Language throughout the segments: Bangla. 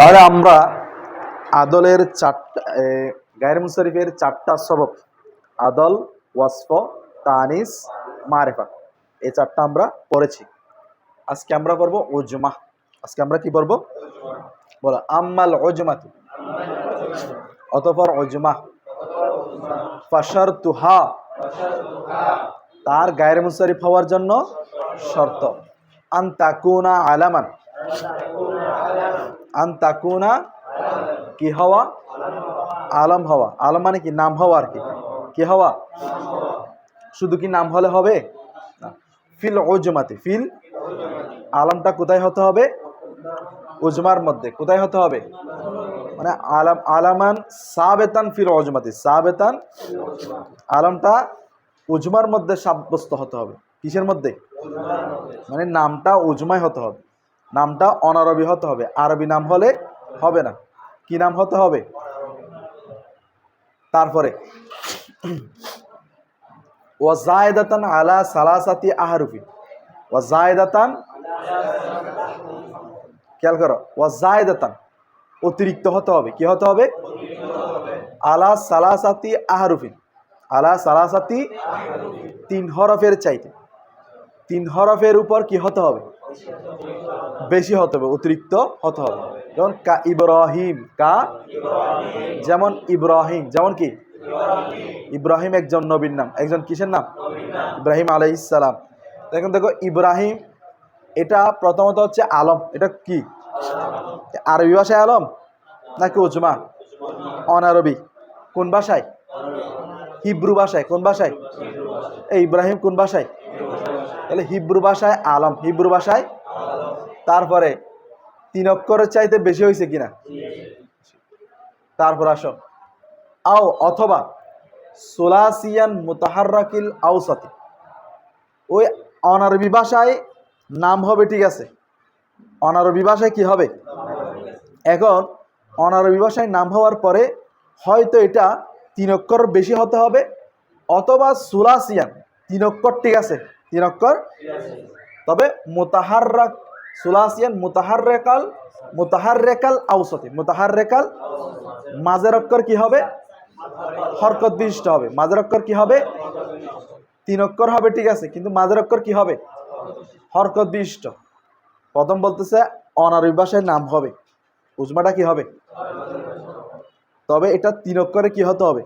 তাহলে আমরা আদলের চারটা গায়রে মুনসারিফের চারটা সবব আদল, ওয়াসফ, তানিস, মারিফা, এই চারটা আমরা পড়েছি। আজকে আমরা পড়ব উজমা। আজকে আমরা কি পড়ব? বলো আম্মাল উজমাতু, অতঃপর উজমা, ফাশারতুহা, তার গায়রে মুনসারিফ হওয়ার জন্য শর্ত, আন তাকুনা আলামান, আন তাকুনা কি হওয়া, আলম হওয়া। আলম মানে কি? নাম হওয়া আর কি। কি হওয়া? শুধু কি নাম হলে হবে না। ফিল উজমাতে, ফিল আলমটা কোথায় হতে হবে? উজমার মধ্যে। কোথায় হতে হবে? মানে আলাম, আলামান সাবেতান ফিল উজমাতে, সাবেতান আলমটা উজমার মধ্যে সাব্যস্ত হতে হবে। কিসের মধ্যে? মানে নামটা উজমায় হতে হবে, নামটা অনারবি হতে হবে, আরবি নাম হলে হবে না। কি নাম হতে হবে? তারপরে ওয়াজায়দাতান আলা সালাসাতি আহরুফি, ওয়াজায়দাতান, খেয়াল করো, ওয়াজায়দাতান অতিরিক্ত হতে হবে। কি হতে হবে? আলা সালাসাতি আহরুফি, আলা সালাসাতি, তিন হরফের চাইতে, তিন হরফের উপর কি হতে হবে? বেশি হতে হবে, অতিরিক্ত হতে হবে। যেমন কা ইব্রাহিম, কা যেমন ইব্রাহিম, যেমন কি ইব্রাহিম একজন নবীর নাম, একজন কিসের নাম? ইব্রাহিম আলাইহিস সালাম। এখন দেখো ইব্রাহিম, এটা প্রথমত হচ্ছে আলম। এটা কি আরবি ভাষায় আলম নাকি উজমা? অনারবি। কোন ভাষায়? হিব্রু ভাষায়। কোন ভাষায়? এই ইব্রাহিম কোন ভাষায়? তাহলে হিব্রু ভাষায় আলম, হিব্রু ভাষায়। তারপরে তিন অক্ষরের চাইতে বেশি হয়েছে কিনা? তারপর আসো আও অথবা সুলাসিয়ান মুতাহাররাকিল আওসাতি, ওই অনারবি ভাষায় নাম হবে, ঠিক আছে। অনারবি ভাষায় কি হবে? এখন অনারবি ভাষায় নাম হওয়ার পরে হয়তো এটা তিন অক্ষর বেশি হতে হবে, অথবা সুলাসিয়ান তিন অক্ষর, ঠিক আছে, তিন অক্ষর, তবে মুতাহাররাক, সুলাসিয়ান মুতাহাররাকাল, মুতাহাররাকাল আওসাতি, মুতাহাররাকাল মাঝের অক্ষর কি হবে? হরকত বিশিষ্ট হবে। মাঝের অক্ষর কি হবে? তিন অক্ষর হবে, ঠিক আছে, কিন্তু মাঝের অক্ষর কি হবে? হরকত বিশিষ্ট। প্রথম বলতেছে অনারবি ভাষায় নাম হবে, উজমাটা কি হবে? তবে এটা তিন অক্ষরে কি হতে হবে?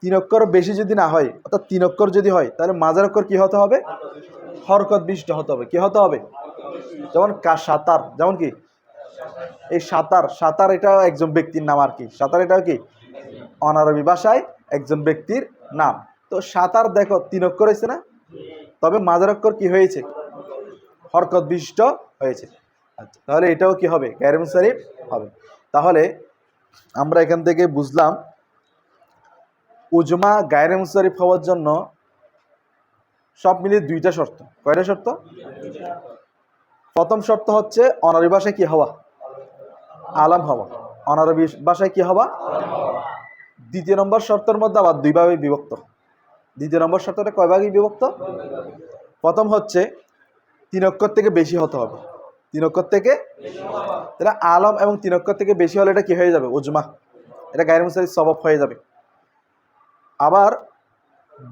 তিন অক্ষর বেশি যদি না হয়, অর্থাৎ তিন অক্ষর যদি হয়, তাহলে মাঝের অক্ষর কি হতে হবে? হরকত বিশিষ্ট হতে হবে। কি হতে হবে? যেমন কা সাতার, যেমন কি এই সাতার, সাতার এটাও একজন ব্যক্তির নাম আর কি। সাতার এটাও কি অনারবি ভাষায় একজন ব্যক্তির নাম। তো সাতার দেখো তিন অক্ষর হয়েছে না, তবে মাঝের অক্ষর কি হয়েছে? হরকত বিশিষ্ট হয়েছে। আচ্ছা, তাহলে এটাও কি হবে? গায়রে মুনসারিফ হবে। তাহলে আমরা এখান থেকে বুঝলাম উজমা গায়রে মুনসারিফ হওয়ার জন্য সব মিলিয়ে দুইটা শর্ত। কয়টা শর্ত? প্রথম শর্ত হচ্ছে অনারবি ভাষায় কি হওয়া? আলম হওয়া। অনারবি ভাষায় কি হওয়া? দ্বিতীয় নম্বর শর্তের মধ্যে আবার দুই ভাগে বিভক্ত। দ্বিতীয় নম্বর শর্তটা কয় ভাগে বিভক্ত? প্রথম হচ্ছে তিন অক্ষর থেকে বেশি হতে হবে। তিন অক্ষর থেকে, তাহলে আলম এবং তিন অক্ষর থেকে বেশি হলে এটা কি হয়ে যাবে? উজমা। এটা গায়রে মুনসারিফ সবব হয়ে যাবে। আবার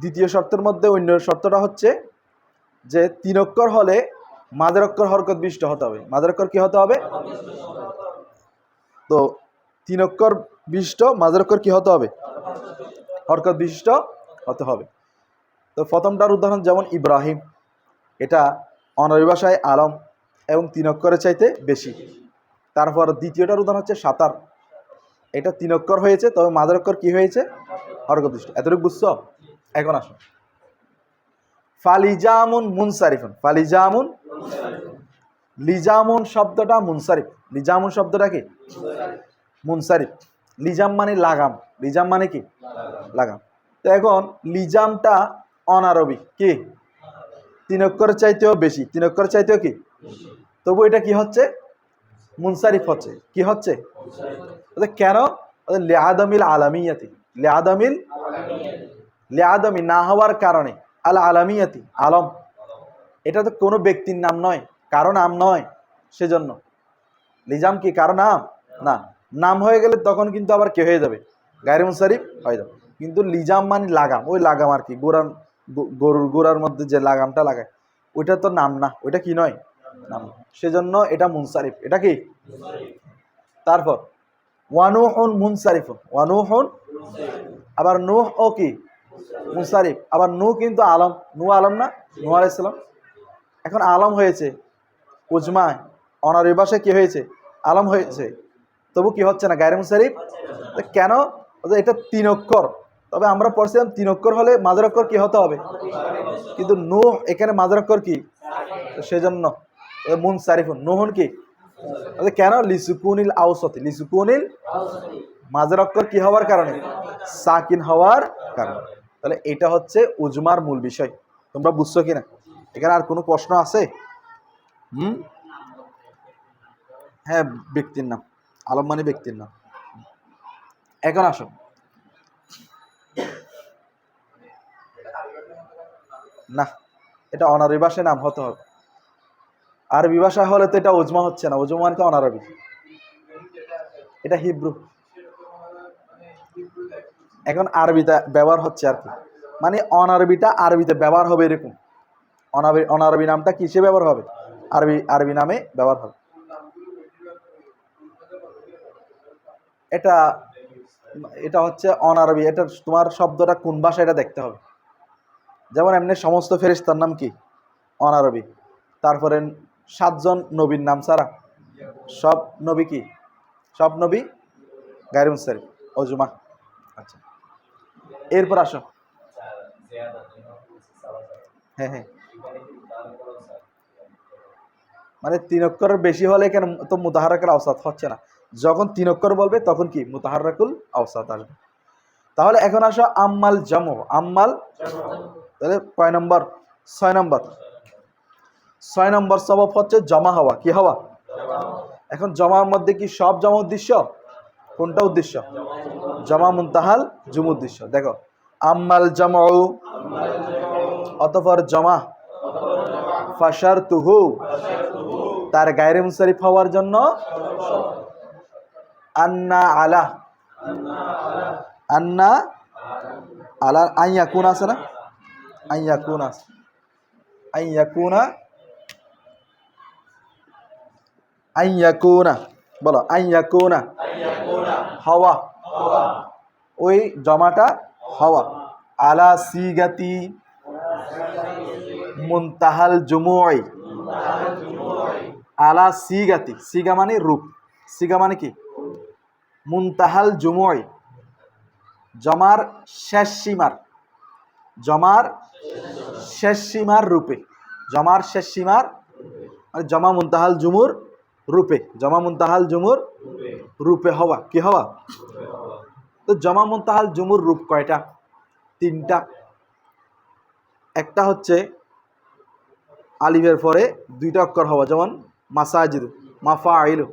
দ্বিতীয় শর্তের মধ্যে অন্য শর্তটা হচ্ছে যে তিন অক্ষর হলে মাঝের অক্ষর হরকত বিশিষ্ট হতে হবে। মাঝের অক্ষর কি হতে হবে? তো তিন অক্ষর বিশিষ্ট, মাঝের অক্ষর কি হতে হবে? হরকত বিশিষ্ট হতে হবে। তো প্রথমটার উদাহরণ যেমন ইব্রাহিম, এটা অনারবি ভাষায় আলম এবং তিন অক্ষরের চাইতে বেশি। তারপর দ্বিতীয়টার উদাহরণ হচ্ছে সাতার, এটা তিন অক্ষর হয়েছে, তবে মাঝের অক্ষর কি হয়েছে? হরকত বিশিষ্ট। এতটুকু বুঝছো? এখন আসো ফালিজামুন মুনসারিফুন। ফালিজামুন, লিজামুন শব্দটা মুনসারিফ। লিজামুন শব্দটা কি? মুনসারিফ। লিজাম মানে লাগাম। লিজাম মানে কি? লাগাম। তো এখন লিজামটা অনারবি, কি তিন অক্ষরের চাইতেও বেশি, তিন অক্ষরের চাইতেও কি, তবু এটা কি হচ্ছে? মুনসারিফ হচ্ছে। কি হচ্ছে? কেন? লিআদামিল আলামিয়াতি, লিআদামিল, লিআদামি না হওয়ার কারণে, আল আলামিয়াতি আলম, এটা তো কোনো ব্যক্তির নাম নয়, কারো নাম নয়, সেজন্য লিজাম কি কারো নাম না, নাম হয়ে গেলে তখন কিন্তু আবার কে হয়ে যাবে, গায়রে মুনসারিফ হয়ে যাবে। কিন্তু লিজাম মানে লাগাম, ওই লাগাম আর কি, গরুর গোড়ার মধ্যে যে লাগামটা লাগায় ওইটা তো নাম না, ওইটা কি নয় নাম, সেজন্য এটা মুনসারিফ, এটা কি। তারপর ওয়ানুহুন মুনসারিফুন, ওয়ানুহুন, আবার নূহ ও কি মুনসারিফ, আবার নূহ কিন্তু আলম, নূহ আলম না, নূহ আলাইহিস সালাম, এখন আলম হয়েছে উজমায়, অনারবি ভাষায় কি হয়েছে আলম হয়েছে, তবু কি হচ্ছে না গায়রে মুনসারিফ। কেন, এটা 3 অক্ষর, তবে আমরা পড়ছিলাম 3 অক্ষর হলে মাঝের অক্ষর কি হতে হবে, কিন্তু নূহ এখানে মাঝের অক্ষর কি, সেজন্য মুনসারিফুন, নূহুন কি, কেন লিসুকুনিল আওসাতি, লিসুকুনিল মাঝের অক্ষর কি হওয়ার কারণে, সাকিন হওয়ার কারণে। তাহলে এটা হচ্ছে উজমার মূল বিষয়, তোমরা বুঝছো কিনা, এখানে আর কোনো প্রশ্ন আছে? হ্যাঁ, ব্যক্তির নাম, আলম মানে ব্যক্তির নাম। এখন আসো, না এটা অনারবি ভাষায় নাম হতে হবে, আরবি ভাষা হলে তো এটা উজমা হচ্ছে না, উজমা মানে তো অনারবি, এটা হিব্রু, এখন আরবিতে ব্যবহার হচ্ছে আর কি, মানে অনারবিটা আরবিতে ব্যবহার হবে এরকম, অনারবি নামটা কিসে ব্যবহার হবে, আরবি নামে ব্যবহার হবে। এটা এটা হচ্ছে অনারবি, এটা তোমার শব্দটা কোন ভাষা এটা দেখতে হবে, যেমন এমনি সমস্ত ফেরেশতার নাম কি অনারবি, তারপরে 7 জন নবীর নাম ছাড়া সব নবী কি, সব নবী গায়রে মুনসারিফ, উজমা। আচ্ছা, এরপর আসো, হ্যাঁ হ্যাঁ, মানে 3 অক্ষরের বেশি হলে কেন তো মুতাহাররাকুল আওসাত হচ্ছে না, যখন 3 অক্ষর বলবে তখন কি মুতাহাররাকুল আওসাত আসবে। তাহলে এখন আসো আম্মাল জামু, আম্মাল, তাহলে কয় নম্বর, 6 নম্বর, 6 নম্বর সবব হচ্ছে জমা হওয়া, কি হওয়া, এখন জমার মধ্যে কি সব জমা উদ্দেশ্য, কোনটা উদ্দেশ্য, জমা মুনতাহাল জুম উদ্দেশ্য। দেখো আম্মাল জামউ, অতঃপর জমা, ফাশারতুহু, তার গায়রে মুনসারিফ হওয়ার জন্য, আন্না আলা, আন্না আলা, আইয়াকুন আছে না, আইয়াকুন আছে, আইয়াকুনা, আইয়াকুনা, বলো আইয়াকুনা, হওয়া, ওই জমাটা হওয়া, আলা সিগাতি মুনতাহাল জুমুই, আলা সিগাতি, সিগা মানে রূপ, সিগা মানে কি মুনতাহাল জুমুই, জমার শেষ সীমার, জমার শেষ সীমার রূপে, জমার শেষ সীমার মানে জমা মুনতাহাল জুমুর রূপে, জমা মুনতাহাল জুমুর রূপে হওয়া, কি হওয়া। তো জমা মুনতাহাল জুমুর রূপ কয়টা, 3টা, একটা হচ্ছে আলিফের পরে 2টা অক্ষর হওয়া, যেমন মাসাজিদু, মাফাইলু,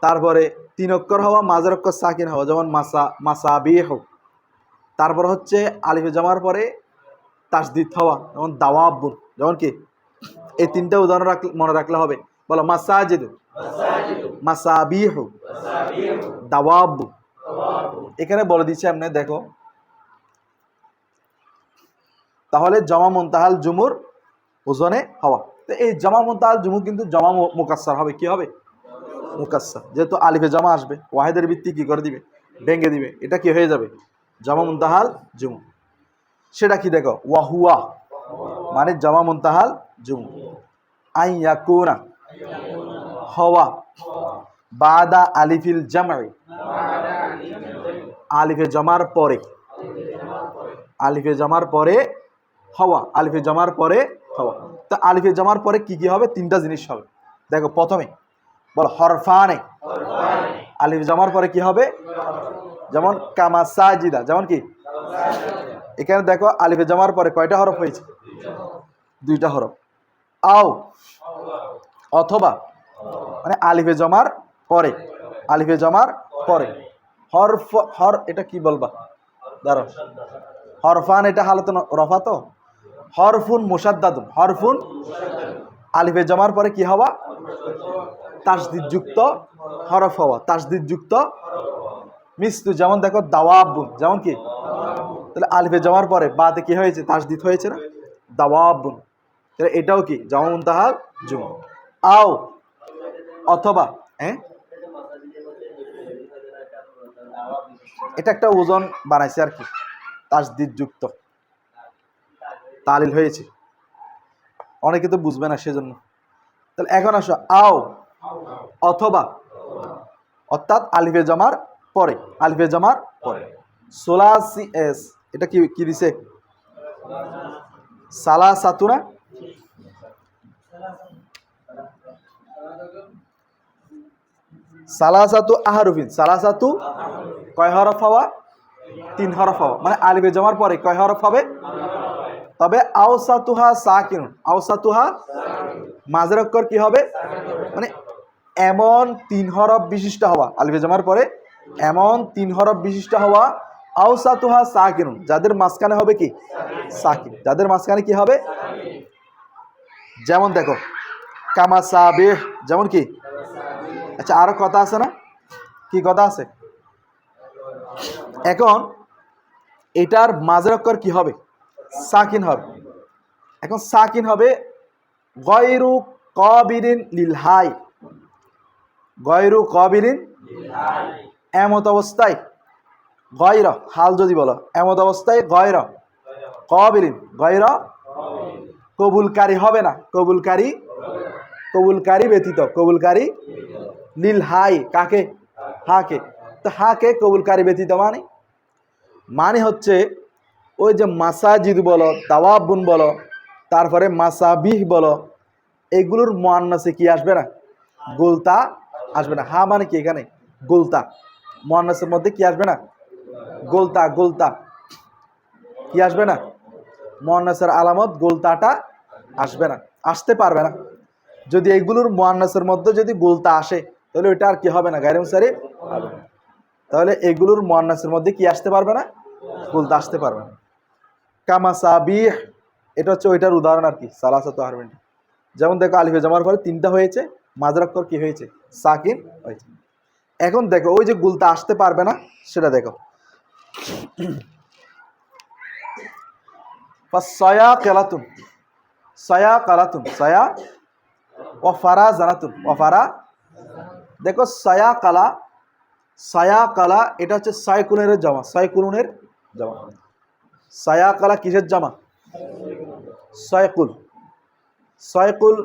তারপরে 3 অক্ষর হওয়া, মাঝের অক্ষর সাকিন হওয়া, যেমন মাসাবিহু, তারপর হচ্ছে আলিফে জমার পরে তাসদিদ হওয়া, যেমন দাওয়াবুন, যেমন কি, এই 3টা উদাহরণ মনে রাখলে হবে, বলো মাসাজিদু, মাসাবিহু, দাওয়াবু। এখানে বলে দিচ্ছে এমনি দেখো, তাহলে জমা মুনতাহাল জুমুর ওজনে হওয়া, তো এই জমা মুনতাহাল জুমুর কিন্তু জমা মুকাসসার হবে, কি হবে মুকাসসার, যেহেতু আলিফে জমা আসবে, ওয়াহিদের ভিত্তি কি করে দিবে, ভেঙে দিবে, এটা কি হয়ে যাবে জমা মুনতাহাল জুমু। সেটা কি দেখো, ওয়াহুয়া মানে জমা মুনতাহাল জুমু, আইয়াকুনা হওয়া, বাদা আলিফিল জামঈ, আলিফে জমার পরে, আলিফে জমার পরে হওয়া, আলিফে জমার পরে হওয়া। তো আলিফে জমার পরে কি কি হবে, 3টা জিনিস হবে। দেখো প্রথমে বল হরফানে, আলিফ জমার পরে কি হবে, যেমন কামাসাজিদা, যেমন কি, এখানে দেখো আলিফে জমার পরে কয়টা হরফ হয়েছে, 2টা হরফ। আও অথবা, মানে আলিফে জমার পরে, আলিফে জমার পরে এটা কি বলবা, দাঁড়ো, হরফান এটা হালত রফা, তো হরফুন মুসাদ্দাদুন, হরফুন আলিফে জমার পরে কি হওয়া, তাসদিদযুক্ত হরফ হওয়া, তাসদিদযুক্ত মিস্তু। যেমন দেখো দাওয়াবুন, যেমন কি, তাহলে আলিফে জমার পরে বাতে কি হয়েছে? তাসদিদ হয়েছে না, দাওয়াবুন। তাহলে এটাও কি জামা মুনতাহাল জুম। আও অথবা, হ্যাঁ এটা একটা ওজন বানাইছে আর কি, তাসদিদ যুক্ত তালিল হয়েছে, অনেকে তো বুঝবে না সেজন্য। তাহলে এখন আসো আও অথবা, অর্থাৎ আলিফে জমার পরে, আলিফে জমার পরে সোলাসি এস, এটা কি কি দিছে? সালাসাতু না, সালাসাতু আহরুফিন, সালাসাতু কয় হরফ হওয়া? 3 হরফ হওয়া, মানে আলিফে জমার পরে কয় হরফ হবে? তবে আওসাতুহা সাকিন, আওসাতুহা মাঝের অক্ষর কি হবে? মানে এমন 3 হরফ বিশিষ্ট হওয়া, আলিফে জমার পরে এমন 3 হরফ বিশিষ্ট হওয়া, আওসাতুহা সাকিন, যাদের মাঝখানে হবে কি? সাকিন, যাদের মাঝখানে কি হবে? যেমন দেখো কামাসাবিহ, যেমন কি। আচ্ছা আরো কথা আছে না, কি কথা আছে? এখন এটার মাঝের অক্ষর কি হবে? সাকিন হবে। এখন সাকিন হবে গয়রু কবিরিন লিল হাই, গয়রু কবিরিন, এমত অবস্থায় গয়র, হাল যদি বলো এমত অবস্থায় গয়র কবিরিন, গয়র কবুলকারী হবে না, কবুলকারী, কবুলকারী ব্যতীত, কবুলকারী লিল হাই, কাকে? হাকে। তো হাকে কবুলকারী ব্যতীত মানে, মানে হচ্ছে ওই যে মাসাজিদ বলো, তাওয়াবুন বলো, তারপরে মাসাবিহ বলো, এগুলোর মুয়ান্নাসে কি আসবে না? গোলতা আসবে না। হা মানে কি এখানে? গোলতা। মুয়ান্নাসের মধ্যে কি আসবে না? গোলতা, গোলতা কি আসবে না? মুয়ান্নাসের আলামত গোলতাটা আসবে না, আসতে পারবে না। যদি এগুলোর মুয়ান্নাসের মধ্যে যদি গোলতা আসে তাহলে ওইটা আর কি হবে না? গায়রে মুনসারিফ হবে না। তাহলে এগুলোর মুয়ান্নাসের মধ্যে কি আসতে পারবে না? গোলতা আসতে পারবে না। কামাসাবিহ, এটা হচ্ছে ওইটার উদাহরণ আর কি, সালাসাতু আহরুফিন। যেমন দেখো আলিফে জমার পরে 3টা হয়েছে, মাঝের অক্ষর কি হয়েছে? সাকিন হয়েছে। এখন দেখো ওই যে গুলতা আসতে পারবে না সেটা দেখো, সয়া কেলাতুন, সয়া কালাতুন, সয়া ওয়াফারা জানাতুন, ওয়াফারা। দেখো সয়া কালা, সয়া কালা এটা হচ্ছে সাইকুনের জমা, সাইকুনের জমা। সয়া কালা কিসের জমা? সয়কুল, সয়কুল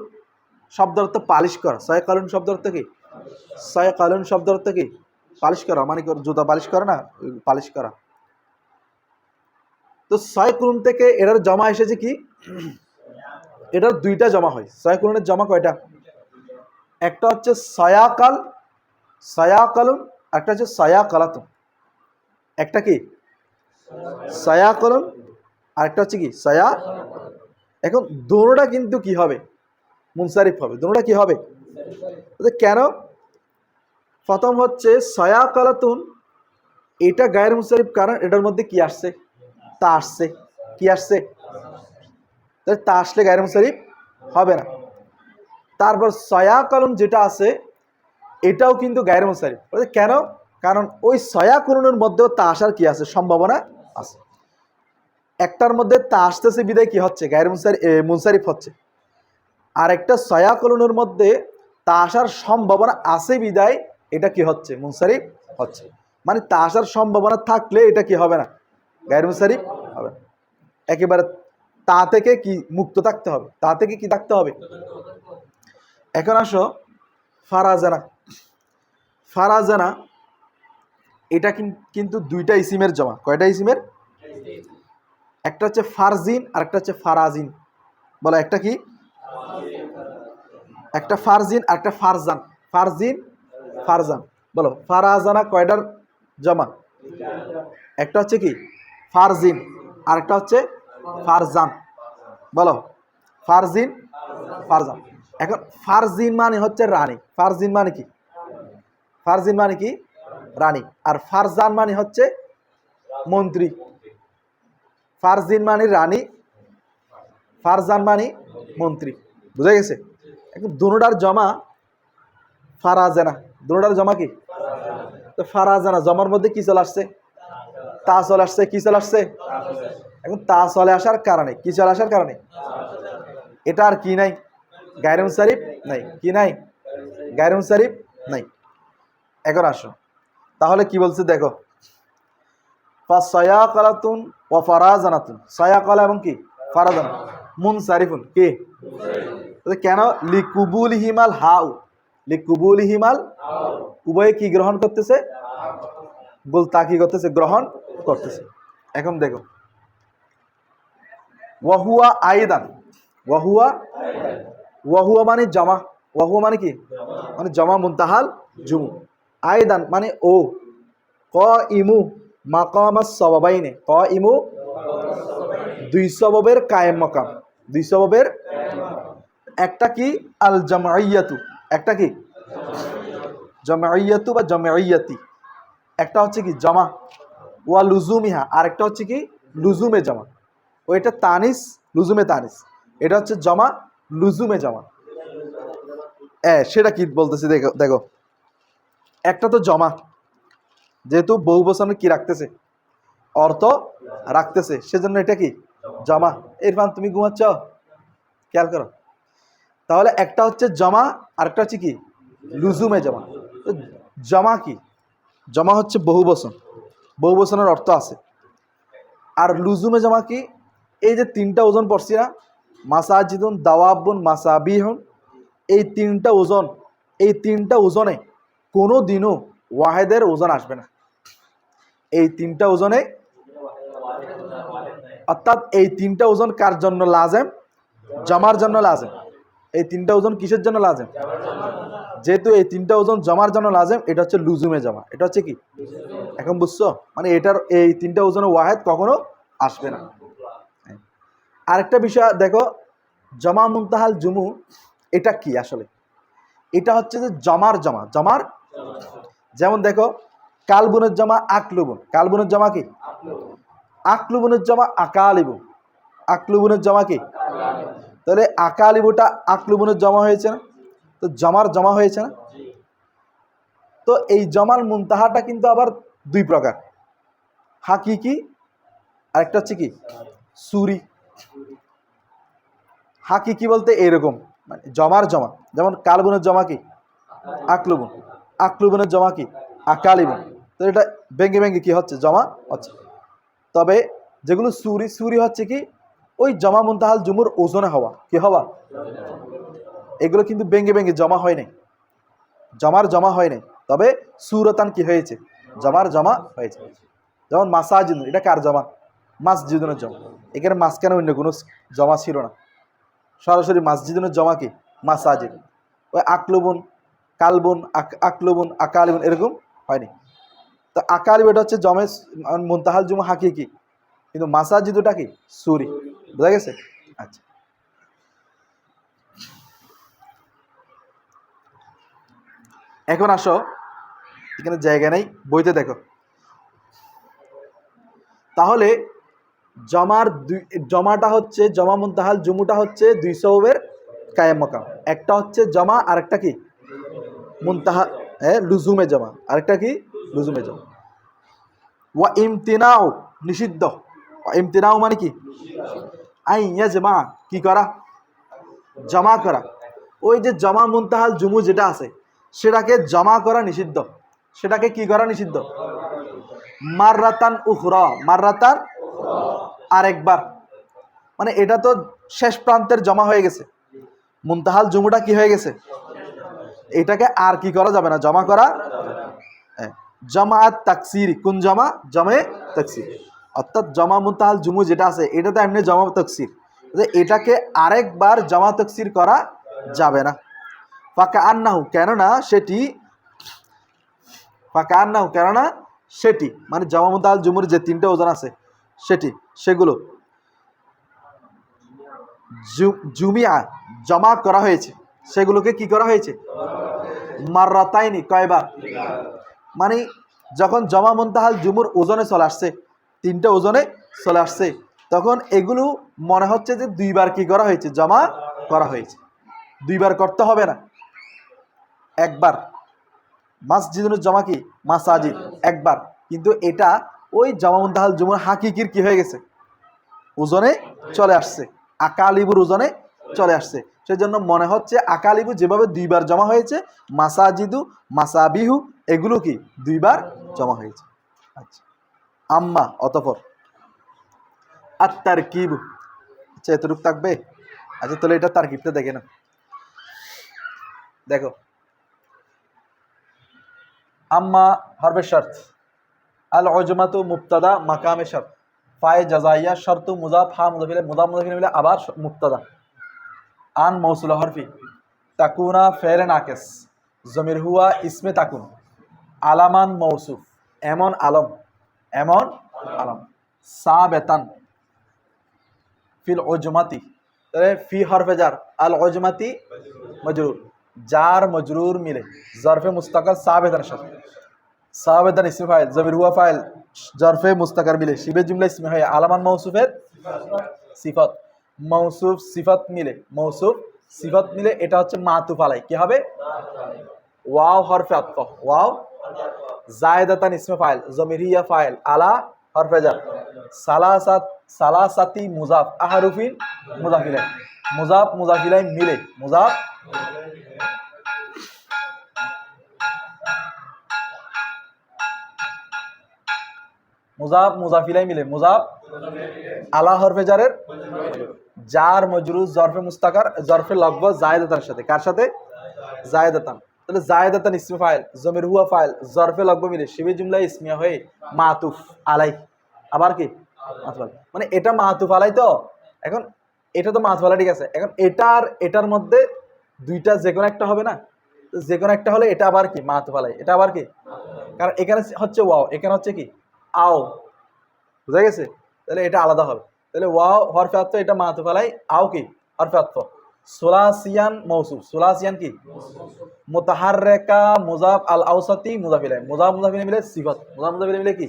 শব্দ অর্থ পালিশ করা। সয়কালুন শব্দ অর্থ কি? সয়কালুন শব্দ অর্থ কি? পালিশ করা, মানে জুতা পালিশ করা না, পালিশ করা। তো সয়কুলুন থেকে এটার জমা এসেছে কি? এটার 2টা জমা হয়। সয়কুলুনের জমা কয়টা? একটা হচ্ছে সয়াকাল, সয়াকালুন, একটা হচ্ছে সয়াকালাতুন। একটা কি সয়াকালুন, আরেকটা হচ্ছে কি সয়া। এখন দোনোটা কিন্তু কি হবে? মুনসারিফ হবে, দোনোটা কি হবে? কেন? প্রথম হচ্ছে সয়াকালাতুন, এটা গায়ের মুনসারিফ, কারণ এটার মধ্যে কি আসছে? তা আসছে। কি আসছে? তা আসলে গায়ের মুনসারিফ হবে না। তারপর সয়াকালুন যেটা আছে এটাও কিন্তু গায়ের মুনসারিফ। কেন? কারণ ওই সয়াকুলুনের মধ্যেও তা আসার কি আছে? সম্ভাবনা আছে। একটার মধ্যে তা আসতেছে বিদায় কি হচ্ছে? গায়ের মুনসারিফ হচ্ছে। আর একটা সয়াকুলুনের মধ্যে তা আসার সম্ভাবনা আছে বিদায় এটা কি হচ্ছে? মুনসারিফ হচ্ছে। মানে তা আসার সম্ভাবনা থাকলে এটা কি হবে না? গায়ের মুনসারিফ হবে না। একেবারে তা থেকে কি মুক্ত থাকতে হবে, তা থেকে কি থাকতে হবে। এখন আসো ফারাজানা, ফারাজানা এটা কিন্তু 2টা ইসিমের জমা। কয়টা ইসিমের? একটা হচ্ছে ফারজিন আর একটা হচ্ছে ফারাজিন। বলো একটা কি? একটা ফারজিন আর একটা ফারজান। ফারজিন, ফারজান। বলো ফারাজানা কয়টার জমা? একটা হচ্ছে কি ফারজিন আর একটা হচ্ছে ফারজান। বলো ফারজিন, ফারজান। এখন ফারজিন মানে হচ্ছে রানী। ফারজিন মানে কি? ফারজিন মানে কি? রানী। আর ফারজান মানে হচ্ছে মন্ত্রী। ফারজিন মানে রানী, ফারজান মানে মন্ত্রী। বুঝা গেছে? এখন দুটোটার জমা ফারাজানা, দুটোটার জমা কি? তো ফারাজানা জমার মধ্যে কি চলে আসছে? তা চলে আসছে। কি চলে আসছে? এখন তা চলে আসার কারণে, কি চলে আসার কারণে এটা আর কি নাই? গায়রে মুনসারিফ নাই। কি নাই? গায়রে মুনসারিফ নাই। এখন আসো, তাহলে কি বলছে দেখো, ফাসায়াকালাতুন ওয়া ফারাজানাতুন, সায়াকালা এবং কি ফারাজানা মুনসারিফুন কি? কেন? লিকুবুলিহিমাল হাউ, লিকুবুলিহিমাল, উভয়ে কি গ্রহণ করতেছে? বল তা কি করতেছে? গ্রহণ করতেছে। এখন দেখো, ওয়াহুয়া আইদান, ওয়াহুয়া, ওয়াহুয়া মানে জমা, ওয়াহুয়া মানে কি? মানে জমা মুনতাহাল জুমু। আইদান মানে ও, ক ইমু মাকামাস সবাবাইনে, ক ইমু দুই সবাবের কায়েম মাকাম, দুই সবাবের একটা কি? আল জামাইয়াতু, একটা কি? জামাইয়াতু বা জামাইয়াতি, একটা হচ্ছে কি জমা, ওয়া লুজুমিহা, আর একটা হচ্ছে কি লুজুমে জমা। ওইটা তানিস, লুজুমে তানিস, এটা হচ্ছে জমা, লুজুমে জমা। সেটা কি বলতেছি দেখো, দেখো একটা তো জমা, যেহেতু বহু বচনের কি রাখতেছে? অর্থ রাখতেছে, সেজন্য এটা কি জমা। ইরফান তুমি ঘুমাচ্ছ, খেয়াল করো। তাহলে একটা হচ্ছে জমা, আরেকটা হচ্ছে কি লুজুমে জমা। তো জমা কি? জমা হচ্ছে বহু বচন, বহু বচনের অর্থ আছে। আর লুজুমে জমা কি? এই যে তিনটা ওজন পড়ছি না, মাসাজিদুন, দাওয়াবুন, মাসাবিহুন, এই তিনটা ওজন, এই তিনটা ওজনে কোনো দিনও ওয়াহেদের ওজন আসবে না। এই তিনটা ওজনে, অর্থাৎ এই তিনটা ওজন কার জন্য লাজেম? জমার জন্য লাজেম। এই তিনটা ওজন কিসের জন্য লাজেম? যেহেতু এই তিনটা ওজন জমার জন্য লাজেম, এটা হচ্ছে লুজুমে জমা। এটা হচ্ছে কি? এখন বুঝছো? মানে এটার এই তিনটা ওজনে ওয়াহেদ কখনো আসবে না। আরেকটা বিষয় দেখো, জমা মুনতাহাল জুমু এটা কি আসলে? এটা হচ্ছে যে জমার জমা, জমার, যেমন দেখো কালবুনের জমা আকলুবুন, কালবুনের জমা কি? আকলুবুনের জমা আকালিবু, আকলুবুনের জমা কি? তাহলে আকালিবুটা আকলুবুনের জমা হয়েছে না? তো জমার জমা হয়েছে না? তো এই জমার মুনতাহাটা কিন্তু আবার দুই প্রকার, হাকিকি, আরেকটা হচ্ছে কি সুরি। হাকিকি বলতে এইরকম, মানে জমার জমা, যেমন কালবুনের জমা কি? আকলুবুন, আকলুবুনের জমা কি? আকালিবুন। তো এটা ভেঙ্গে ভেঙ্গে কি হচ্ছে? জমা হচ্ছে। তবে যেগুলো সুরি, সুরি হচ্ছে কি ওই জমা মুনতাহাল জুমুর ওজনে হওয়া, কি হওয়া, এগুলো কিন্তু ভেঙ্গে ভেঙ্গে জমা হয় নাই, জমার জমা হয় নাই, তবে সুরতান কি হয়েছে? জমার জমা হয়েছে। যেমন মাসাজিদুন, এটা কার জমা? মাসজিদুনের জমা। এখানে মাঝখানে অন্য কোনো জমা ছিল না, সরাসরি মাসজিদুনের জমা কি? মাসাজিদ। ওই আকলুবুন, কালবুন, আকলুবুন, আকালিবুন এরকম হয়নি। তো আকালিব এটা হচ্ছে জমে মুনতাহাল জুমু হাকিকি, কিন্তু মাসাজিদুটা কি সুরি। বোঝা গেছে? আচ্ছা, এখন আসো, এখানে জায়গা নেই, বইতে দেখো। তাহলে জমার জমাটা হচ্ছে, জমা মুনতাহাল জুমুটা হচ্ছে দুই সওবের কায়েম মাকাম। একটা হচ্ছে জমা, আরেকটা কি মুনতাহা, লুজুমে জমা, আরেকটা কি লুজুমে জমা। ওয়া ইমতিনাউ নিষিদ্ধ, ওয়া ইমতিনাউ মানে কি? আই ইয়াজমা কি করা? জমা করা। ওই যে জমা মুনতাহাল জুমু যেটা আছে সেটাকে জমা করা নিষিদ্ধ, সেটাকে কি করা নিষিদ্ধ? মাররাতান উখরা, মাররাতান আরেকবার, মানে এটা তো শেষ প্রান্তের জমা হয়ে গেছে, মুনতাহাল জুমুটা কি হয়ে গেছে, এটাকে আর কি করা যাবে না? জমা করা। জামাআত তাকসির, কোন জমা? জমে তাকসির। অর্থাৎ জমা মুনতাহাল জুমু যেটা আছে এটা তো এমনি জমা তাকসির, এটাকে আরেকবার জমা তাকসির করা যাবে না। ফাঁকা আন্নাহু, কেননা সেটি, ফাঁকা আন্নাহু কেননা সেটি, মানে জমা মুনতাহাল জুমুর যে তিনটে ওজন আছে সেটি, সেগুলো জুমিয়া জমা করা হয়েছে, সেগুলোকে কি করা হয়েছে? মাররাতাইনি, কয়বার? মানে যখন জমা মুনতাহাল জুমুর ওজনে চলে আসছে, তিনটে ওজনে চলে আসছে, তখন এগুলো মনে হচ্ছে যে দুইবার কি করা হয়েছে? জমা করা হয়েছে। দুইবার করতে হবে না, একবার, মাসজিদুল জমা কি মাসাজিদ একবার, কিন্তু এটা ওই জমা মুনতাহাল জুমুর হাকিকির কি হয়ে গেছে, ওজনে চলে আসছে, আকালিবুর ওজনে চলে আসছে। সেজন্য মনে হচ্ছে আকালিবু যেভাবে দুইবার জমা হয়েছে, মাসাজিদু মাসাবিহু এগুলো কি দুইবার জমা হয়েছে। আচ্ছা, আম্মা অতঃপর, আত-তারকিবু, আচ্ছা এতটুকু থাকবে। আচ্ছা তাহলে এটা তারকিবটা দেখে না, দেখো আম্মা হরফে শর্ত, আল উজমাতু মুবতাদা মাকামে শর্ত, ফায়ে জাজাইয়া শর্তু মুজাফ হা মুজাফিলে মুজাফ মুজাফিলে মিলে আবার মুবতাদা, আন মৌসুল হরফি, তাকুনা ফেলে নাকেস, জমির হুয়া ইসমে তাকুন, আলামান মৌসুফ, এমন আলম, এমন আলম, সাবেতান ফিল উজমাতি, তাহলে ফি হরফে জার, আল উজমাতি মজরুর, জার মজরুর মিলে জরফে মুস্তাকার সাবেতানের সাথে, সাবেতান ইসমে ফাইল, জমির হুয়া ফাইল, জরফে মুস্তাকার মিলে শিবে জুমলা ইসমে হয়, আলামান মৌসুফের সিফত, মৌসুফ সিফত মিলে, মৌসুফ সিফত মিলে এটা হচ্ছে মাতুফ আলাই, কি হবে ওয়াও হরফে আতফ, ওয়াও জায়দাতান ইসমে ফাইল, জমির হিয়া ফাইল, আলা হরফে জার, সালাসাত সালাসাতি মুজাফ আহরুফিন মুজাফিলাই, মুজাফ মুজাফিলাই মিলে মুজাফ, মুজাফ মুজাফিলাই মিলে মুজাফ, আলা হরফে জারের জার মজরুর জরফে মুস্তাকার জরফে লগব জায়দাতার সাথে, কার সাথে জায়দাতান, তাহলে জায়দাতান ইসমে ফাইল, জমির হুয়া ফাইল, জরফে লগব মিলে শিবে জুমলা ইসমিয়া হয়ে মাতুফ আলাই, আবার কি মাতুফ আলাই, মানে এটা মাতুফ আলাই। তো এখন এটা তো মাতুফ আলাই, ঠিক আছে, এখন এটার এটার মধ্যে দুইটা যে কোনো একটা হবে না, যে কোনো একটা হলে এটা আবার কি মাতুফ আলাই, এটা আবার কি, কারণ এখানে হচ্ছে ওয়াও, এখানে হচ্ছে কি আও, বুঝা গেছে, তাহলে এটা আলাদা হবে, তাহলে ওয়াও হরফে আতফ, এটা মাতুফ আলাই, আও কি হরফে আতফ, সুলাসিয়ান মৌসুফ, সুলাসিয়ান কি মুতাহাররিকা মুজাফ আল আওসাতি মুজাফ ইলাইহি, মুজাফ মুজাফ ইলাইহি মিলে সিফাত, মুজাফ মুজাফ ইলাইহি মিলে কি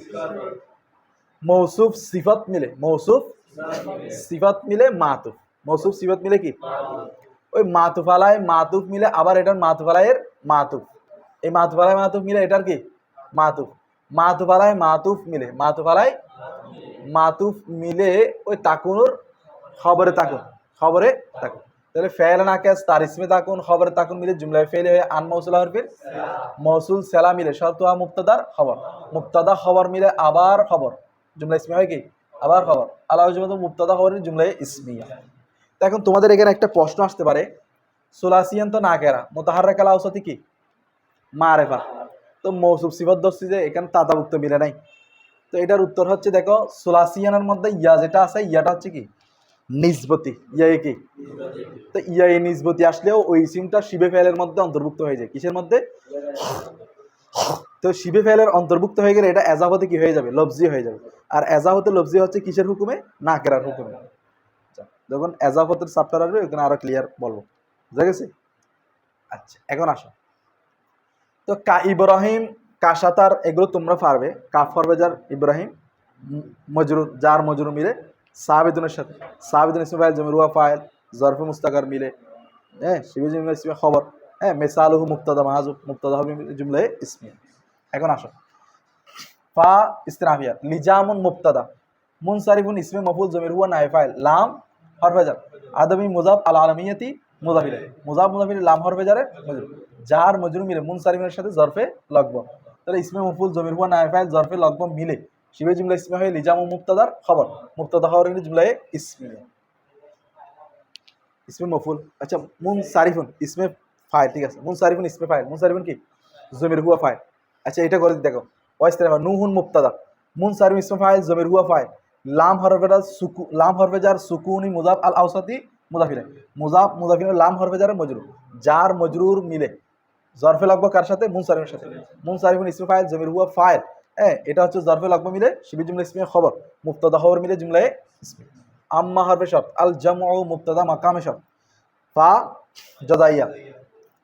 মৌসুফ সিফাত মিলে, মৌসুফ সিফাত মিলে মাতুফ, মৌসুফ সিফাত মিলে কি ওই মাতুফ আলাই মাতুফ মিলে আবার এটার মাতুফ আলাইয়ের মাতুফ, এই মাতুফ আলাই মাতুফ মিলে এটার কি মাতুফ, মাতুফ আলাই মাতুফ মিলে, মাতুফ আলাই মাতুফ মিলে ওই তাকুনুর খবরে তাকুন, খবরে তাকুন, তাহলে ফেল নাকেস তার ইসমে তাকুন খবরে তাকুন মিলে জুমলায় ফেল হয়ে আন মৌসুল হরফির মৌসুল সেলা মিলে শর্তুহা মুবতাদার খবর, মুবতাদা খবর মিলে আবার খবর, জুমলা ইসমিয়া হয় কি আবার খবর, আলা উজমাতু মুবতাদা খবরের জুমলায় ইসমিয়া। তো এখন তোমাদের এখানে একটা প্রশ্ন আসতে পারে, সুলাসিয়ান তো না কেরা মুতাহাররিকা আল আওসাতি কি মারেফা, তো মৌসুফ সিফাত ধরছি যে এখানে তাতাভুক্ত মিলে নাই, তো এটার উত্তর হচ্ছে দেখো সুলাসিয়ানের মধ্যে ইয়া যেটা আছে ইয়াটা হচ্ছে কি নিসবতি, ইয়া কি, তো ইয়া এই নিসবতি আসলেও ওই ইসিমটা শিবে ফেলের মধ্যে অন্তর্ভুক্ত হয়ে যায়, কিসের মধ্যে, তো শিবে ফেলের অন্তর্ভুক্ত হয়ে গেলে এটা এজাফতে কি হয়ে যাবে লফজি হয়ে যাবে, আর এজাফতে লফজি হচ্ছে কিসের হুকুমে না কেরার হুকুমে। যখন এজাফতের চ্যাপ্টার আসবে ওখানে আরো ক্লিয়ার বলবো, বুঝা গেছে। আচ্ছা এখন আসো, তো কা ইব্রাহিম কাশাতার এগুলো তোমরা পারবে, কাফ হরফে জার ইব্রাহিম মজরুর জার মজরুর মিলে সাবিদুনের সাথে, সাবিদুন ইসমে ফাইল জমির হুয়া ফাইল জরফে মুস্তাকার মিলে, হ্যাঁ শিবে জুমলা ইসমে খবর, হ্যাঁ মিসালুহু মুবতাদা মাহজুব, মুবতাদা হবে জুমলায়ে ইসমিয়া। এখন আসো ফা ইস্তিনাফিয়া, লিজামুন মুবতাদা, মুনসারিফুন ইসমে মফউল জমির হুয়া নায়েব ফাইল, লাম হরফে জার, আদমি মুজাফ আল আলামিয়াতি মুজাফ ইলাইহি, মুজাফ মুজাফ ইলাইহি লাম হরফে জারের মজরুর, জার মজরুর মিলে মুনসারিফের সাথে জরফে লগব, তাহলে ইসমে মফউল জমির হুয়া নায়েব ফাইল জরফে লগব মিলে শিবে জুমলা ইসমে হয় লিজামু মুবতাদার খবর, মুবতাদা খবর কিন্তু জুমলায়ে ইসমিয়া, ইসমে মফউল। আচ্ছা মুনসারিফুন ইসমে ফাইল, ঠিক আছে, মুনসারিফুন ইসমে ফাইল, মুনসারিফুন কি জমির হুয়া ফাইল। আচ্ছা এটা করে দেখো ওয়াইস্তারা নুহুন মুবতাদা, মুনসারিফ ইসমে ফাইল জমির হুয়া ফাইল, লাম হরফে জার সুকু, লাম হরফে জার সুকুনি মুজাফ আল আওসাতি মুজাফ ইলাইহি, মুজাফ মুজাফ ইলাইহি লাম হরফে জার মজরুর, জার মজরুর মিলে জরফে লাগবে কার সাথে মুনসারিফের সাথে, মুনসারিফুন ইসমে ফাইল জমির হুয়া ফাইল, হ্যাঁ এটা হচ্ছে জরফে লাগবে মিলে শিবে জুমলা ইসমিয়া খবর, মুবতাদা খবর মিলে জুমলায়ে ইসমিয়া। আম্মা হরফে শর্ত, আল জামউ মুবতাদা মাকামে শর্ত, ফা জাযাইয়া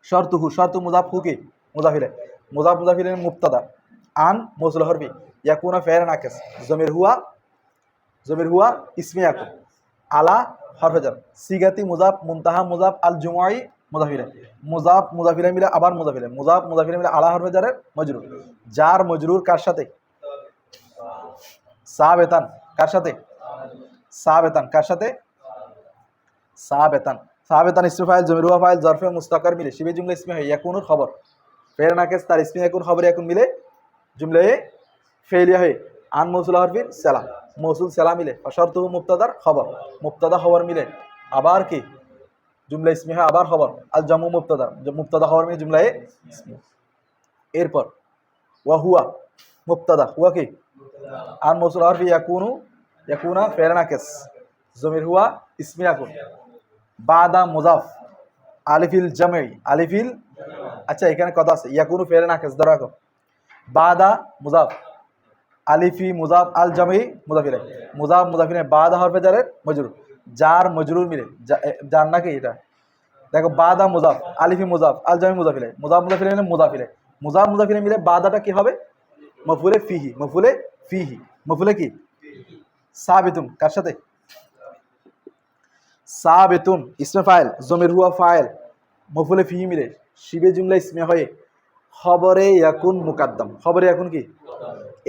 শর্তুহু শর্তু মুজাফ হু কি মুজাফ ইলাইহি, মুজাফ মুজাফ ইলাইহি মুবতাদা, আন মৌসুল হরফি ইয়াকুনা ফেল নাকেস জমির হুয়া ইসমিয়া কু, আলা হরফে জার, সিগাতি মুজাফ মুনতাহা মুজাফ আল জুমুই মুজাফিলে, মুজাফ মুজাফিলে মিলে আবার মুজাফিলে, মুজাফ মুজাফিলে মিলে আলা হরফে জারের মজরুর, যার মজরুর কার সাথে? সাবেতান, কার সাথে? সাবেতান, কার সাথে? সাবেতান, সাবেতান ইসমে ফাইল জমির হুয়া ফাইল জরফে মুস্তাকার মিলে শিবে জুমলা ইসমে হয় ইয়াকুনুর খবর, ফের নাকেস তার ইসমে ইয়াকুন খবর ইয়াকুন মিলে জুমলে ফেলিয়া হয় আন মৌসুল হরফির সেলা, মৌসুল সেলা মিলে শর্তু মুক্তাদার খবর, মুক্তাদা খবর মিলে আবার কি জুমলা ইসমে হয় আবার খবর, আল জামু মুক্তাদার, মুক্তাদা খবর মিলে জুমলায় ইসমে। এরপর ওয়া হুয়া মুক্তাদা, হুয়া কি আন মৌসুল হরফি ইয়াকুনু ইয়াকুনা ফের নাকেস জমির হুয়া ইসমে ইয়াকুন, বাদা মুজাফ আলিফিল জামই আলিফিল, আচ্ছা এখানে কথা আছে ইয়াকুনু ফের নাকেস ধরো এখন, বাদা মুজাফ আলিফি মুজাফ আল জামই মুজাফিলে, মুজাফ মুজাফিলে বাদা হরফে জারের মজরুর, যার মজরুর মিলে যার নাকি এটা দেখো বাদা মুজাফ আলিফি মুজাফ আল জামি মুজাফিলে, মুজাফ মুজাফিলে মিলে মুজাফিলে, মুজাফ মুজাফিলে মিলে বাদাটা কি হবে? মফুলে ফিহি, মফুলে ফিহি, মফুলে কি সাবিতুন, কার সাথে? সাবিতুন ইসমে ফাইল জমির হুয়া ফাইল মফুলে ফিহি মিলে শিবে জুমলা ইসমে হয়ে খবরে ইয়াকুন মুকাদ্দাম, খবরে ইয়াকুন কি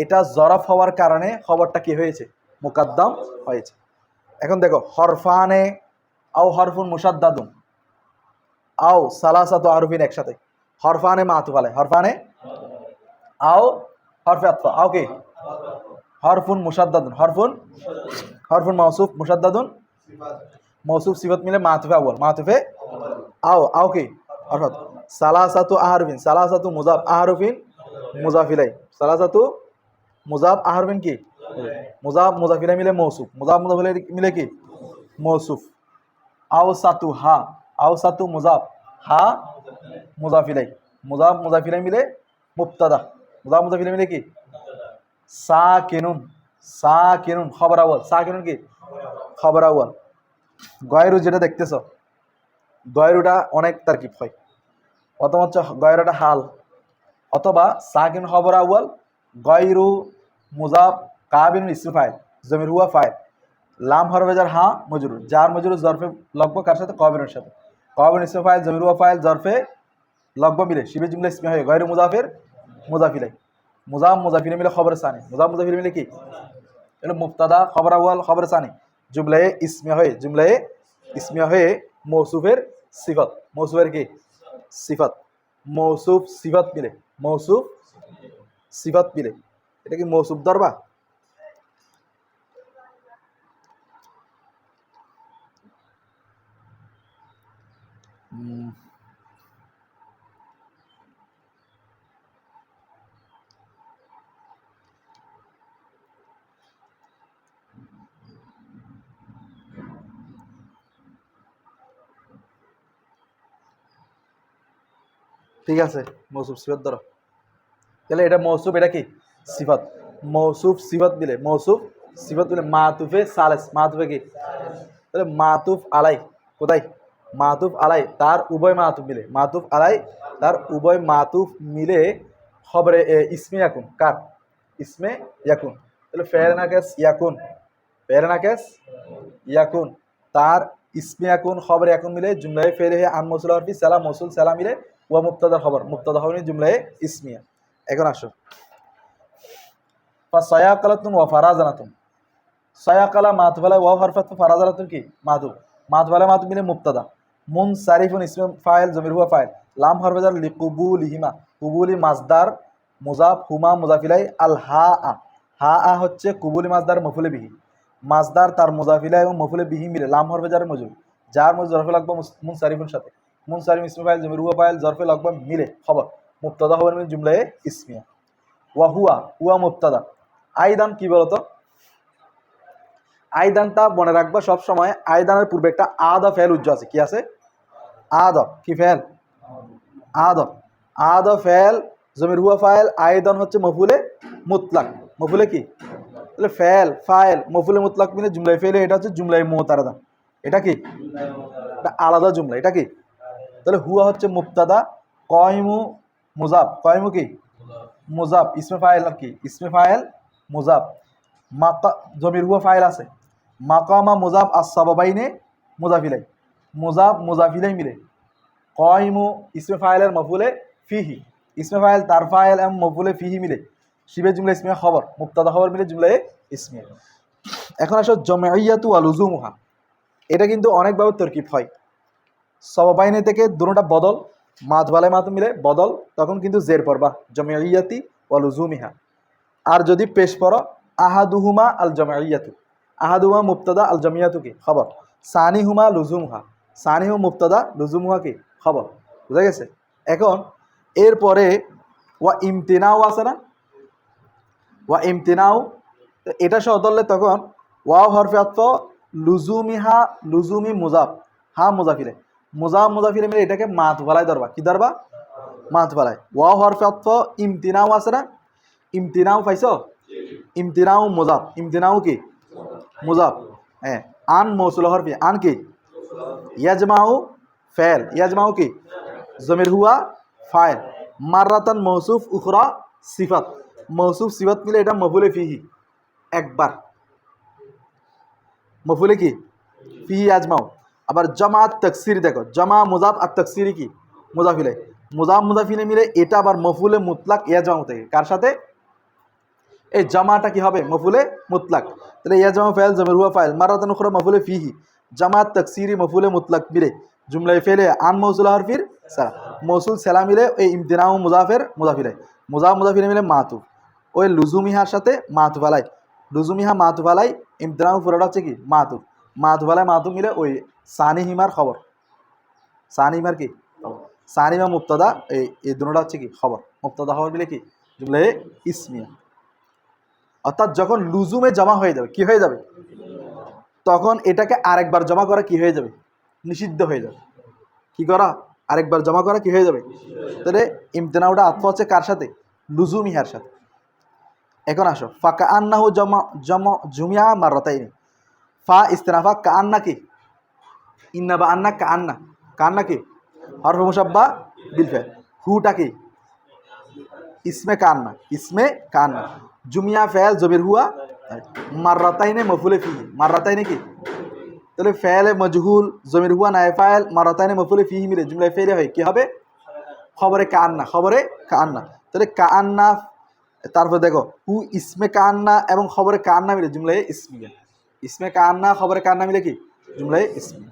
এটা জরফ হওয়ার কারণে খবরটা কি হয়েছে? মুকাদ্দাম হয়েছে। এখন দেখো হরফানে আও হরফুন মুসাদ্দাদুন আও সালাসাতু আরফিন একসাথে, হরফানে মাতুফ আলাই, হরফানে আও হরফে আতফা, আও কি হরফুন মুসাদ্দাদুন, হরফুন হরফুন মাউসুফ মুসাদ্দাদুন মৌসুফ সিফত মিলে মাতুফে আউয়াল, মাতুফে আও আও কি অর্থাৎ সালাসাতু আহরফিন, সালাসাতু মুজাফ আহরফিন মুজাফিলাই, সালাসাতু মুজাফ আহরফিন কি মুজাফ মুজাফিলাই মিলে মৌসুফ, মুজাফ মুজাফিলাই মিলে কি মৌসুফ, আও সাতু হা, আও সাতু মুজাফ হা মুজাফিলাই, মুজাফ মুজাফিলাই মিলে মুবতাদা, মুজাফ মুজাফিলাই মিলে কি সাকিনুন, সাকিনুন খবর আউয়াল, সাকিনুন কি খবর আউয়াল। গয়রু যেটা দেখতেছ গয়রুটা অনেক তারকিব হয়, প্রথম হচ্ছে গয়রুটা হাল অথবা সাকিন খবর আউয়াল, গয়রু মুজাফ কাবিন ইসমে ফাইল জমির হুয়া ফাইল লাম হরফে জার হা মজরুর, যার মজরুর জরফে লগব কার সাথে? কবিনের সাথে, কবিন ইসমে ফাইল জমির হুয়া ফাইল জরফে লগব মিলে শিবে জুমলা ইসমে হয় গয়রু মুজাফের মুজাফিলাই, মুজাফ মুজাফিলে মিলে খবর সানি, মুজাফ মুজাফিলে মিলে কি এটা মুবতাদা খবর আউয়াল খবর সানি জুমলায়ে ইসমে হয়ে, জুমলায়ে ইসমে হয়ে মৌসুফের সিফত, মৌসুফের কি সিফত, মৌসুফ সিফত মিলে, মৌসুফ সিফত মিলে, এটা কি মৌসুফ ধরবা? ঠিক আছে মৌসুফ সিফত ধরো, তাহলে এটা মৌসুফ এটা কি সিফত, মৌসুফ সিফত মিলে, মৌসুফ সিফত মিলে মাতুফে সালেস, মাতুফে কি তাহলে মাতুফ আলাই কোথায়? মাতুফ আলাই তার উভয় মাতুফ মিলে, মাতুফ আলাই তার উভয় মাতুফ মিলে খবরে ইসমে ইয়াকুন, কার ইসমে ইয়াকুন, তাহলে ফের নাকেস ইয়াকুন, ফের নাকেস ইয়াকুন তার ইসমে ইয়াকুন খবরে ইয়াকুন মিলে জুমলায়ে ফেলে আন মৌসুল হরফি সালাম মৌসুল সালাম মিলে ওয়া মুবতাদার খবর, মুবতাদা খবর জুমলায়ে ইসমিয়া। এখন আসো ফাসায়াকালাতুন ওয়া ফারাজানাতুন, সায়াকালা মাতুফ আলাই ওয়া হরফাত ফারাজানাতুন কি মাতুফ, মাতুফ আলাই মাতুফ মিলে মুবতাদা, মুনসারিফুন ইসমে ফাইল জমির হুয়া ফাইল লাম হরফে জার লিকুবুলিহিমা, কুবুলি মাজদার মুজাফ হুমা মুজাফিলাই আল হা আ, হা আ হচ্ছে কুবুলি মাজদার মফুলে বিহি, মাজদার তার মুজাফিলা এবং মফুলে বিহি মিলে লাম হরফে জার মজরুর, যার মজরুর জরফে লাগবে মুনসারিফুন সাথে, মুনসারিফ ইসমে ফাইল জমির হুয়া ফাইল জরফে লাগবে মিলে খবর, মুবতাদা খবর মিলে জুমলায়ে ইসমিয়া। ওয়া হুয়া হুয়া মুবতাদা, আইদান কি বলতো? আইদানটা মনে রাখবা সব সময়, আইদানের পূর্বে একটা আদা ফেল উজ্জ আছে, কি আছে? আদা কি ফেল? আদা, আদা ফেল জমির হুয়া ফাইল, আইদান হচ্ছে মফুলে মুতলাক, মফুলে কি তাহলে ফেল ফাইল মফুলে মুতলাক মিলে জুমলায় ফেলে, এটা হচ্ছে জুমলায় মুতারাদা, এটা কি এটা আলাদা জুমলা, এটা কি তাহলে হুয়া হচ্ছে মুবতাদা, কয়মু মুজাফ, কয়মু কি মুজাফ ইসমে ফাইল আর কি ইসমে ফাইল মুজাফ, মাকা জমির হুয়া ফাইল আছে, মাকামা মুজাফ আসসাবাবাইনে মুজাফিলাই, মুজাফ মুজাফিলাই মিলে কয়মু ইসমে ফাইলের মফুলে ফিহি, ইসমে ফাইল তার ফাইল এবং মফুলে ফিহি মিলে শিবে জুমলা ইসমিয়া খবর, মুক্তাদা খবর মিলে জুমলা ইসমিয়া। এখন আসো জমাইয়াতু ওয়া লুজুমুহা, এটা কিন্তু অনেকভাবে তরকিব হয়। সবাইনে থেকে দুটোটা বদল, মাত ভালে মাত মিলে বদল, তখন কিন্তু জের পড়বা জমাইয়াতি ওয়া লুজুমিহা। আর যদি পেশ পড়ো আহাদুহুমা আল জমাইয়াতু, আহাদুহুমা মুবতাদা আল জমিয়াতু কি খবর, সানিহুমা লুজুমুহা, সানিহু মুবতাদা লুজুমুহা কি খবর। বুঝা গেছে? এখন এরপরে ওয়া ইমতিনাও আছে না, ওয়া ইমতিনাও, তো এটা সহ ধরলে তখন ওয়াও হরফে আতফ লুজুমিহা, লুজুমি মুজাফ, হা মুজাফিরে, মুজাফিরে মিলে এটাকে মাত বলায় ধরবা, কি ধরবা মাত বলায়। ওয়াও হরফে আতফ ইমতিনাও আছে না, ইমতিনাও পাইছো, ইমতিনাও মুজাফ, ইমতিনাও কি মুজাফ, হ্যাঁ। আন মৌসুল হরফি, আন কি ইয়াজমাউ ফেল, ইয়াজমাউ কি জমির হুয়া ফাইল, মাররাতান মৌসুফ উখরা সিফাত, মৌসুফ সিফাত মিলে এটা মফুলে ফিহি একবার, মফুলে কি ফিহি আজমাও। আবার জামাত তকসির দেখো, জামা মুজাফ আর তকসিরি কি মুজাফিলে, মুজাফিলে মিলে এটা আবার মফুলে মুতলাক ইয়াজমাউ থেকে, কার সাথে এই জামাটা কি হবে মফুলে মুতলাক, তাহলে ইয়াজমাউ ফাইল জমির হুয়া ফাইল, মাররাতান উখরা মফুলে ফিহি, জামাত তকসিরি মফুলে মুতলাক মিলে জুমলায় ফেলে আন মৌসুল হরফির সালা, মৌসুল সেলা মিলে ওই ইমতিনাউ মুজাফের মুজাফিলে, মুজাফিলে মিলে মাতুফ, ওই লুজুমিহার সাথে মাতুফ আলাই, লুজুমিহা মাতুফ আলাই, ইমতিনাউ পুরোটা হচ্ছে কি মাতুফ, মাতুফ আলাই মাতুফ মিলে ওই সানি হিমার খবর, সানি হিমার কি সানিমা মুক্তাদা, এই দুটোটা হচ্ছে কি খবর, মুক্তাদা খবর মিলে কি জুমলা ইসমিয়া। অর্থাৎ যখন লুজুমে জমা হয়ে যাবে কি হয়ে যাবে, তখন এটাকে আরেকবার জমা করা কি হয়ে যাবে নিষিদ্ধ হয়ে যাবে, কি করা আরেকবার জমা করা কি হয়ে যাবে। তাহলে ইমতিনাউটা আতফ হচ্ছে কার সাথে লুজুমিহার সাথে। এখন আসো ফাঁকা আন্নাহু জমা জমা জুমিয়া মাররাতাইনি, ফা ইস্তেনাফা কা আন্না কি ইন্না বা আন্না কা আন্না, কা আন্না কি হরফ মুসাব্বা বিল ফাইল, হুটা কি ইসমে কা আন্না, ইসমে কা আন্না, জুমিয়া ফাইল জমির হুয়া, মাররাতাইনে মফুলে ফিহি, মাররাতাইনে কি তাহলে ফেলে মজহুল জমির হুয়া নাই ফাইল মাররাতাইনে মফুলে ফিহি মিলে জুমলায় ফেলে হয় কি হবে খবরে কা আন্না, খবরে কা আন্না। তাহলে কা আন্না, তারপর দেখো হু ইসমে কা আন্না এবং খবরে কা আন্না মিলে জুমলায় ইসমিয়া, ইসমে কা আন্না খবরে কা আন্না মিলে কি জুমলায় ইসমিয়া।